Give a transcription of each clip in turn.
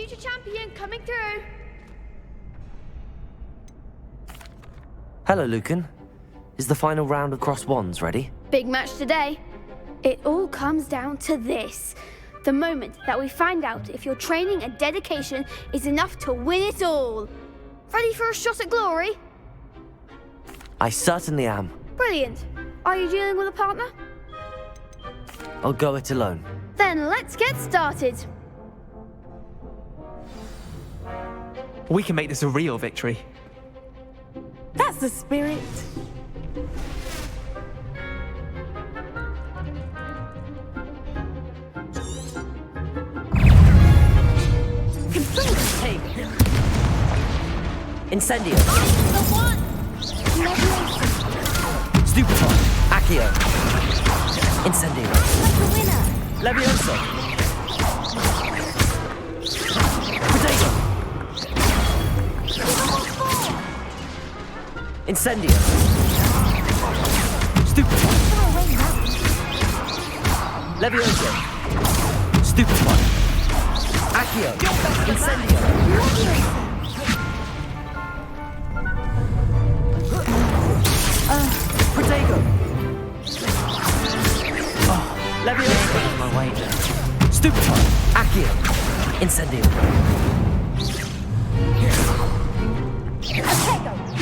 future champion coming through. Hello, Lucan. Is the final round of cross wands ready? Big match today. It all comes down to this. The moment that we find out if your training and dedication is enough to win it all. Ready for a shot at glory? I certainly am. Brilliant. Are you dealing with a partner? I'll go it alone. Then let's get started. We can make this a real victory. That's the spirit. Hey! Incendio! The one! Stupefy! Accio! Incendio! Like the winner! Levioso! Potato! Incendio! Stupefy! Levioso! Stupefy! Accio! Incendio! Protego! Levioso! My wager. Stupefy! Accio! Incendio!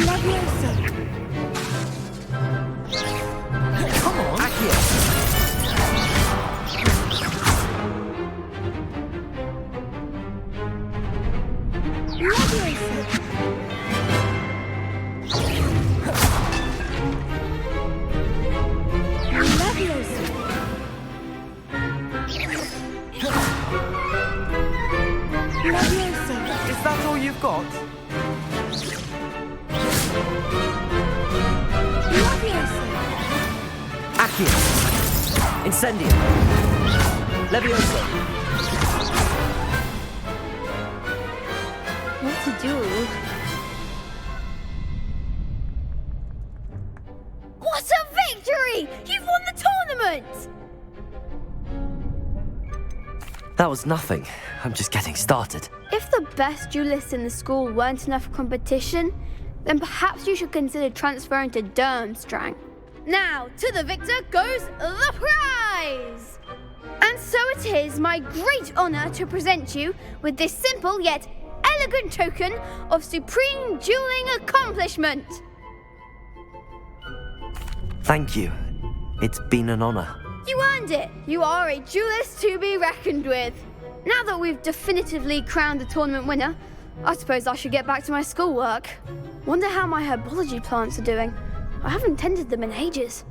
Levioso. Come on! Accio! Is that all you've got? Accio! Incendio! Levioso! What to do? What a victory! You've won the tournament! That was nothing. I'm just getting started. If the best duelists in the school weren't enough for competition, then perhaps you should consider transferring to Durmstrang. Now, to the victor goes the prize! And so it is my great honor to present you with this simple yet elegant token of supreme dueling accomplishment. Thank you. It's been an honor. You earned it! You are a duelist to be reckoned with. Now that we've definitively crowned the tournament winner, I suppose I should get back to my schoolwork. Wonder how my herbology plants are doing. I haven't tended them in ages.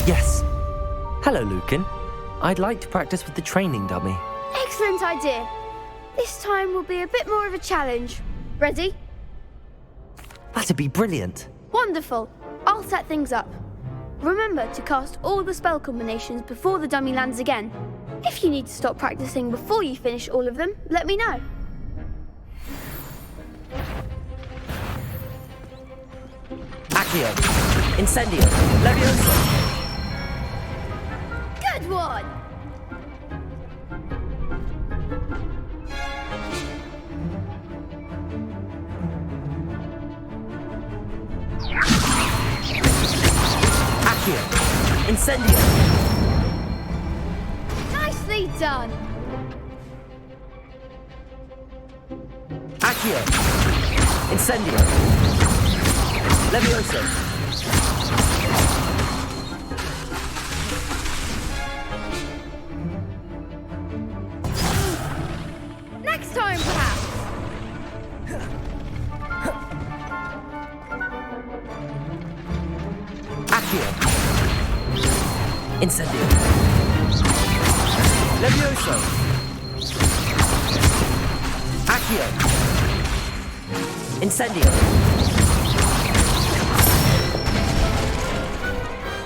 Yes. Hello, Lucan. I'd like to practice with the training dummy. Excellent idea. This time will be a bit more of a challenge. Ready? That'd be brilliant. Wonderful. I'll set things up. Remember to cast all the spell combinations before the dummy lands again. If you need to stop practicing before you finish all of them, let me know. Accio! Incendio! Levioso! Good one! Accio! Incendio! Nicely done! Accio! Incendio! Levioso! Next time, perhaps! Accio! Incendio! Levioso! Accio! Incendio!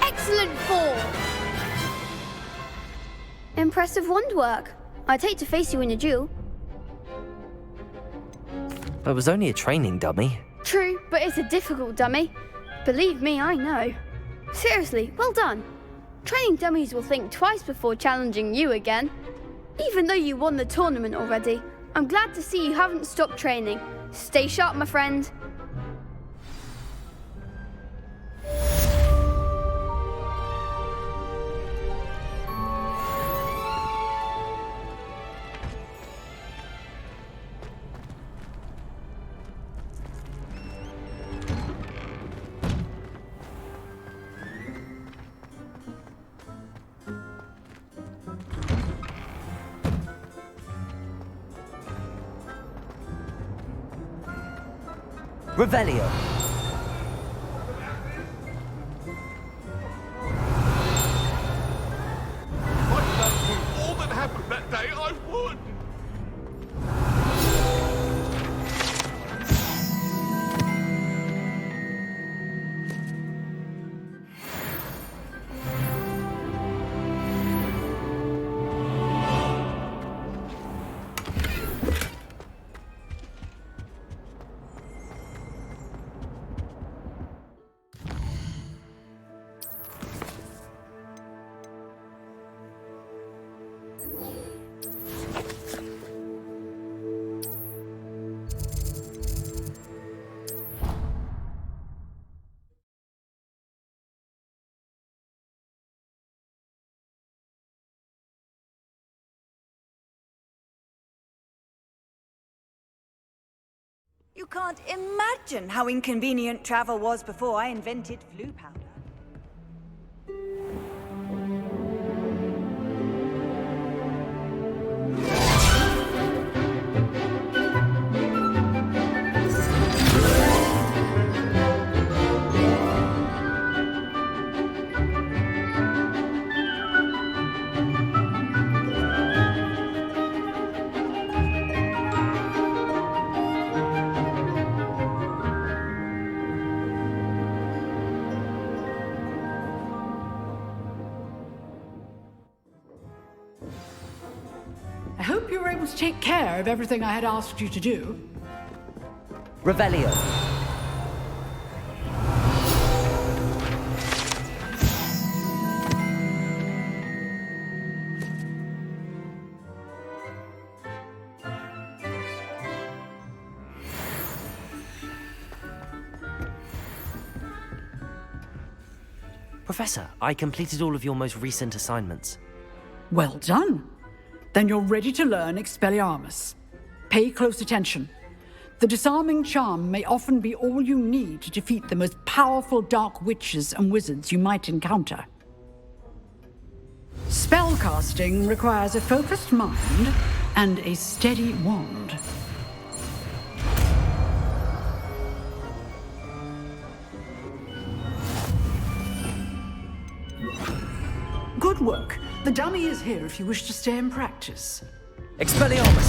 Excellent form! Impressive wand work. I'd hate to face you in a duel. It was only a training dummy. True, but it's a difficult dummy. Believe me, I know. Seriously, well done. Training dummies will think twice before challenging you again. Even though you won the tournament already, I'm glad to see you haven't stopped training. Stay sharp, my friend. Revelio. All that happened that day, I won! You can't imagine how inconvenient travel was before I invented flu powder. I hope you were able to take care of everything I had asked you to do. Revelio. Professor, I completed all of your most recent assignments. Well done. Then you're ready to learn Expelliarmus. Pay close attention. The disarming charm may often be all you need to defeat the most powerful dark witches and wizards you might encounter. Spellcasting requires a focused mind and a steady wand. Good work. The dummy is here if you wish to stay and practice. Expelliarmus,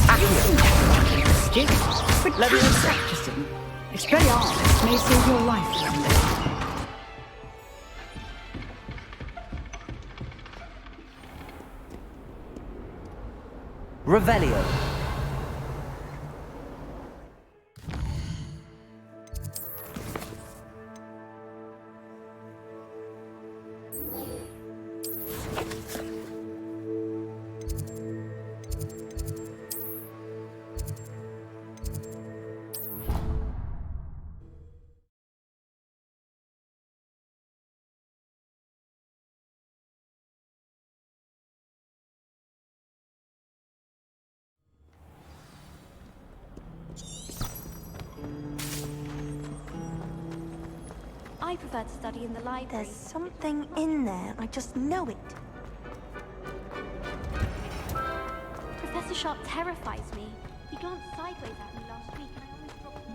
Still, but try practicing. Expelliarmus may save your life one day. Revelio. I prefer to study in the library. There's something in there. I just know it. Professor Sharp terrifies me. He glanced sideways at me last week and I almost dropped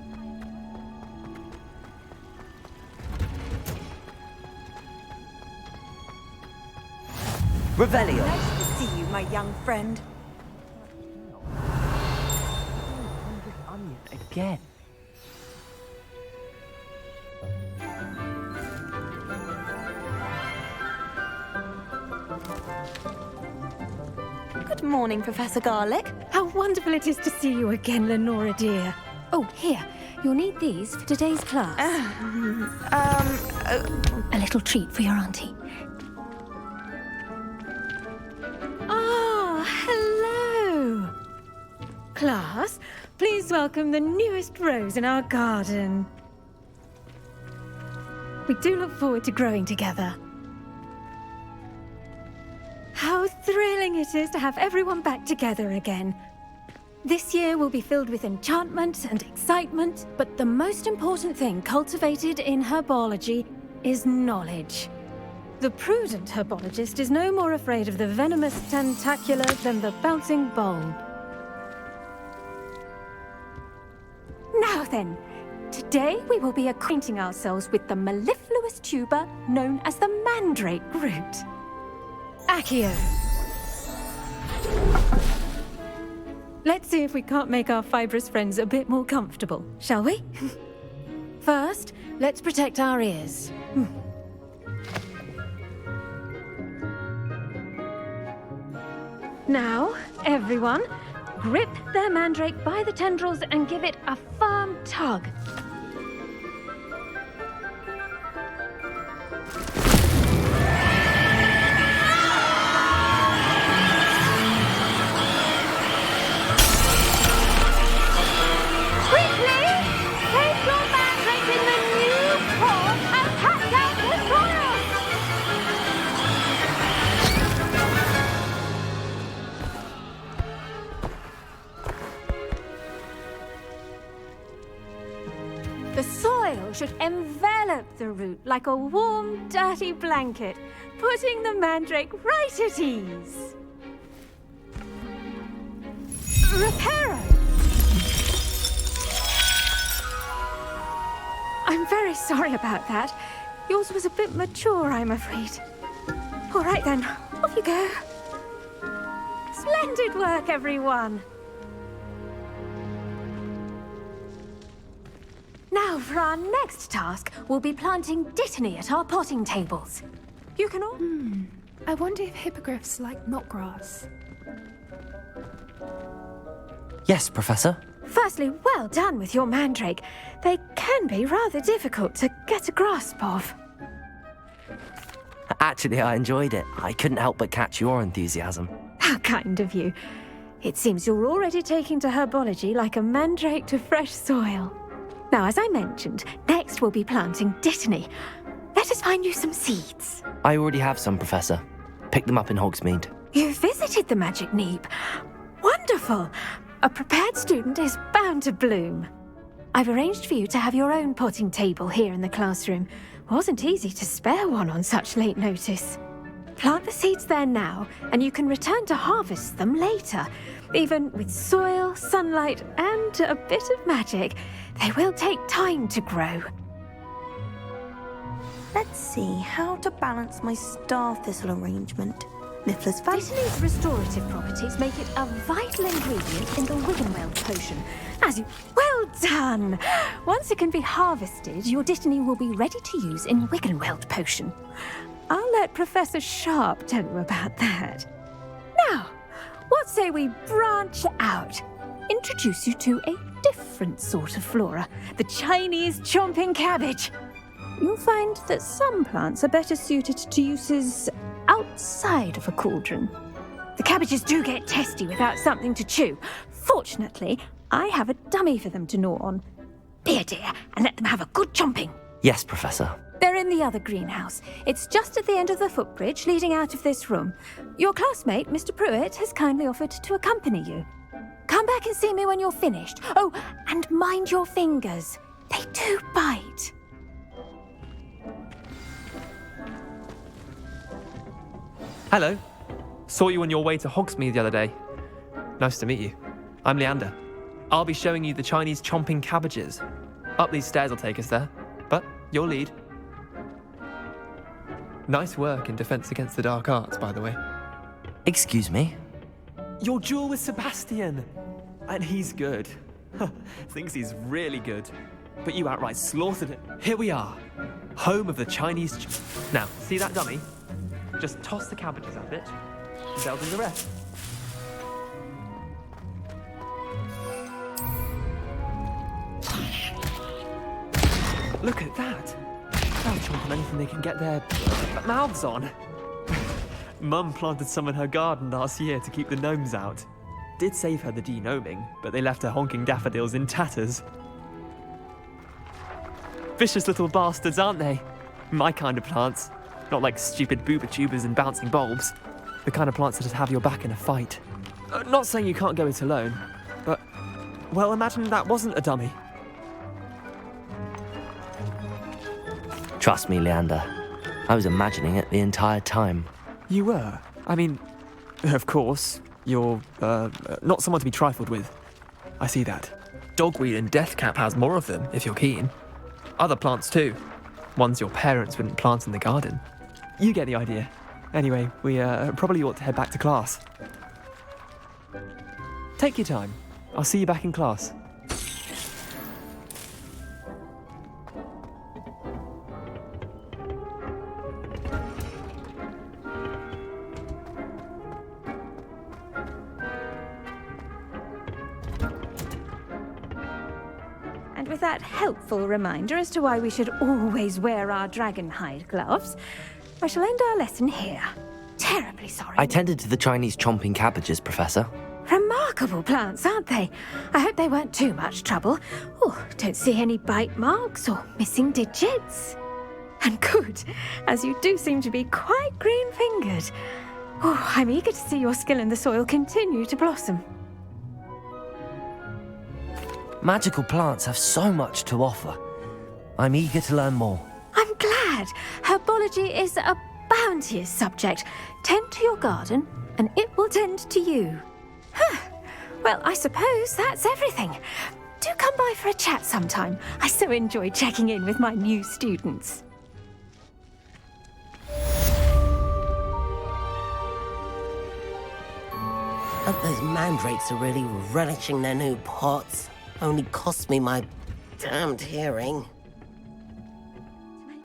the Revelio. Nice to see you, my young friend. Again. Good morning, Professor Garlick. How wonderful it is to see you again, Lenora dear. Oh, here. You'll need these for today's class. A little treat for your auntie. Oh, hello. Class, please welcome the newest rose in our garden. We do look forward to growing together. How thrilling it is to have everyone back together again. This year will be filled with enchantment and excitement, but the most important thing cultivated in herbology is knowledge. The prudent herbologist is no more afraid of the venomous tentacular than the bouncing bulb. Now then, today we will be acquainting ourselves with the mellifluous tuber known as the mandrake root. Accio. Let's see if we can't make our fibrous friends a bit more comfortable, shall we? First, let's protect our ears. Now, everyone, grip their mandrake by the tendrils and give it a firm tug. Quickly! Take your mandrake in the new form and pack out the soil! The soil should envelop the root like a warm, dirty blanket, putting the mandrake right at ease. Reparo! I'm very sorry about that. Yours was a bit mature, I'm afraid. All right then, off you go. Splendid work, everyone. Now, for our next task, we'll be planting dittany at our potting tables. You can all... I wonder if hippogriffs like knotgrass. Yes, Professor. Firstly, well done with your mandrake. They can be rather difficult to get a grasp of. Actually, I enjoyed it. I couldn't help but catch your enthusiasm. How kind of you. It seems you're already taking to herbology like a mandrake to fresh soil. Now, as I mentioned, next we'll be planting dittany. Let us find you some seeds. I already have some, Professor. Picked them up in Hogsmeade. You visited the Magic Neep. Wonderful! A prepared student is bound to bloom. I've arranged for you to have your own potting table here in the classroom. Wasn't easy to spare one on such late notice. Plant the seeds there now, and you can return to harvest them later. Even with soil, sunlight, and a bit of magic, they will take time to grow. Let's see how to balance my star thistle arrangement. Mifflin's Dittany's restorative properties make it a vital ingredient in the Wiggenweld potion. Well done! Once it can be harvested, your dittany will be ready to use in Wiggenweld potion. I'll let Professor Sharp tell you about that. Now, what say we branch out? Introduce you to a different sort of flora, the Chinese chomping cabbage. You'll find that some plants are better suited to uses outside of a cauldron. The cabbages do get testy without something to chew. Fortunately, I have a dummy for them to gnaw on. Be a dear and let them have a good chomping. Yes, Professor. They're in the other greenhouse. It's just at the end of the footbridge leading out of this room. Your classmate, Mr. Pruitt, has kindly offered to accompany you. Come back and see me when you're finished. Oh, and mind your fingers. They do bite. Hello. Saw you on your way to Hogsmeade the other day. Nice to meet you. I'm Leander. I'll be showing you the Chinese chomping cabbages. Up these stairs will take us there, but you'll lead. Nice work in Defense Against the Dark Arts, by the way. Excuse me? Your duel with Sebastian! And he's good. Thinks he's really good. But you outright slaughtered it. Here we are. Home of the Chinese... Now, see that dummy? Just toss the cabbages at it, and they'll do the rest. Look at that! They'll chomp on anything they can get their mouths on. Mum planted some in her garden last year to keep the gnomes out. did save her the denoming, but they left her honking daffodils in tatters. Vicious little bastards, aren't they? My kind of plants. Not like stupid booba tubers and bouncing bulbs. The kind of plants that just have your back in a fight. Not saying you can't go it alone, but, well, imagine that wasn't a dummy. Trust me, Leander. I was imagining it the entire time. You were? I mean, of course, you're, not someone to be trifled with. I see that. Dogweed and deathcap has more of them, if you're keen. Other plants too. Ones your parents wouldn't plant in the garden. You get the idea. Anyway, we probably ought to head back to class. Take your time. I'll see you back in class. And with that helpful reminder as to why we should always wear our dragon hide gloves, I shall end our lesson here. Terribly sorry. I tended to the Chinese chomping cabbages, Professor. Remarkable plants, aren't they? I hope they weren't too much trouble. Oh, don't see any bite marks or missing digits. And good, as you do seem to be quite green-fingered. Oh, I'm eager to see your skill in the soil continue to blossom. Magical plants have so much to offer. I'm eager to learn more. I'm glad. Herbology is a bounteous subject. Tend to your garden, and it will tend to you. Well, I suppose that's everything. Do come by for a chat sometime. I so enjoy checking in with my new students. Hope those mandrakes are really relishing their new pots. Only cost me my damned hearing.